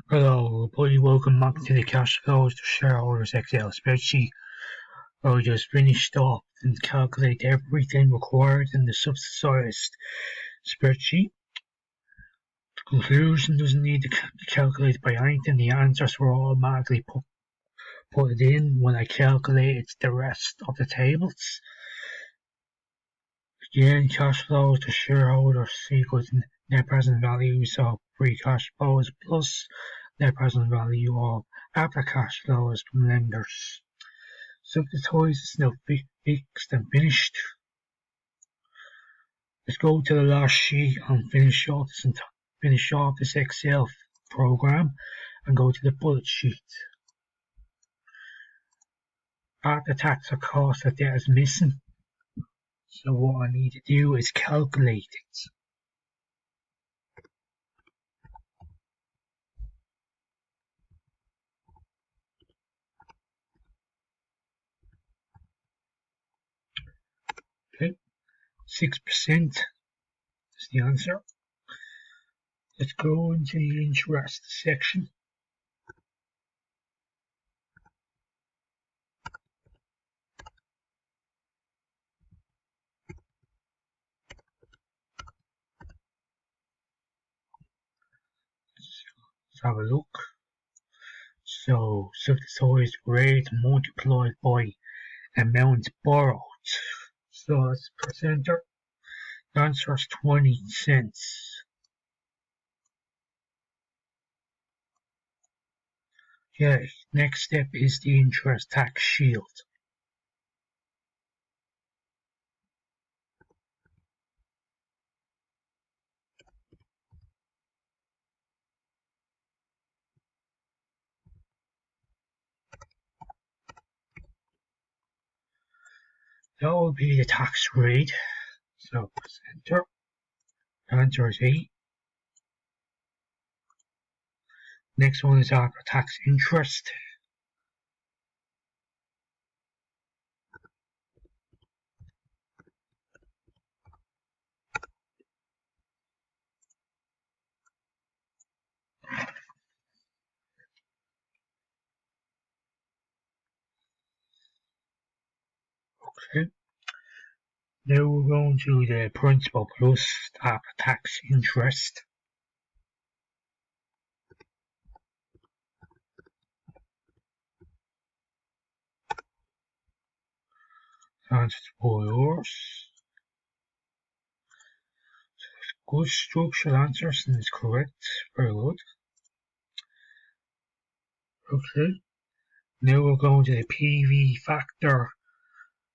Hello, everybody. Welcome back to the Cash Flows to Shareholders Excel spreadsheet. I just finished off and calculate everything required in the subsidized spreadsheet. The conclusion doesn't need to be calculated by anything. The answers were automatically put in when I calculated the rest of the tables. Again, cash flows to shareholders equals net present value, so free cash flows plus net present value of after cash flows from lenders. Subtoys is now fixed and finished. Let's go to the last sheet and finish off this Excel program and go to the bullet sheet. After tax or cost of debt is missing. So what I need to do is calculate it. Okay, 6% is the answer. Let's go into the interest section. Let's have a look. So subsidized rate multiplied by amount borrowed. So let's press enter. The answer is 20 cents. Okay, next step is the interest tax shield. That will be the tax rate. So press enter. The answer is 8. Next one is after tax interest. Okay. Now we're going to the principal plus after tax interest. Answer to all yours. Good structured answers and it's correct. Very good. Okay. Now we're going to the PV factor,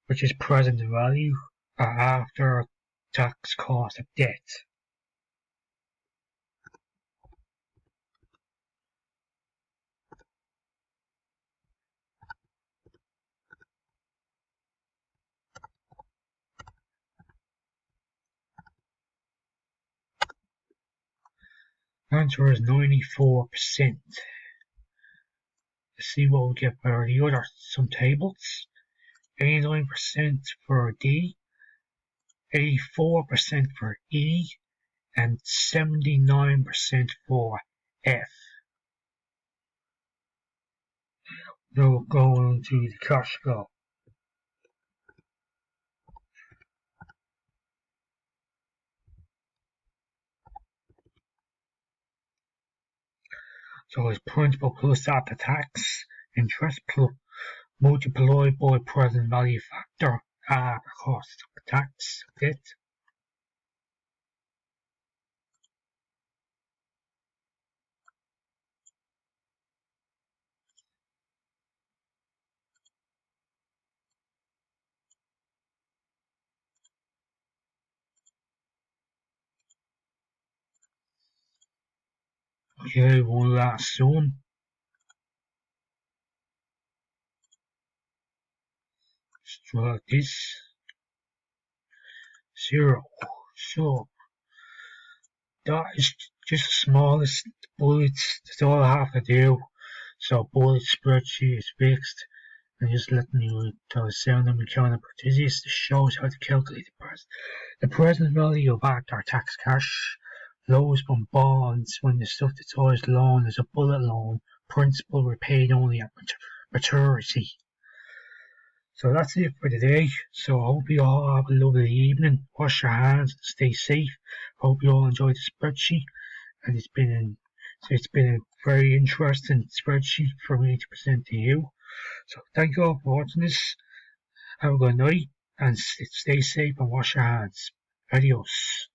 which is present value after tax cost of debt. Answer is 94%. Let's see what we get for the other some tables. 89% for D, 84% for E, and 79% for F. Now we're going to the cash flow. So it's principal plus after tax interest plus multiplied by present value factor after cost of tax debt. Okay, one last sum. Like this. 0. So that is just the smallest bullets. That's all I have to do. So bullet spreadsheet is fixed. And just letting you tell the sound of mechanical participants. This shows how to calculate the present value of after tax cash loans from bonds when the stuff that's always loan is a bullet loan, principal repaid only at maturity. So that's it for today. So I hope you all have a lovely evening. Wash your hands and stay safe. Hope you all enjoyed the spreadsheet, and it's been a very interesting spreadsheet for me to present to you. So thank you all for watching this. Have a good night and stay safe and wash your hands. Adios.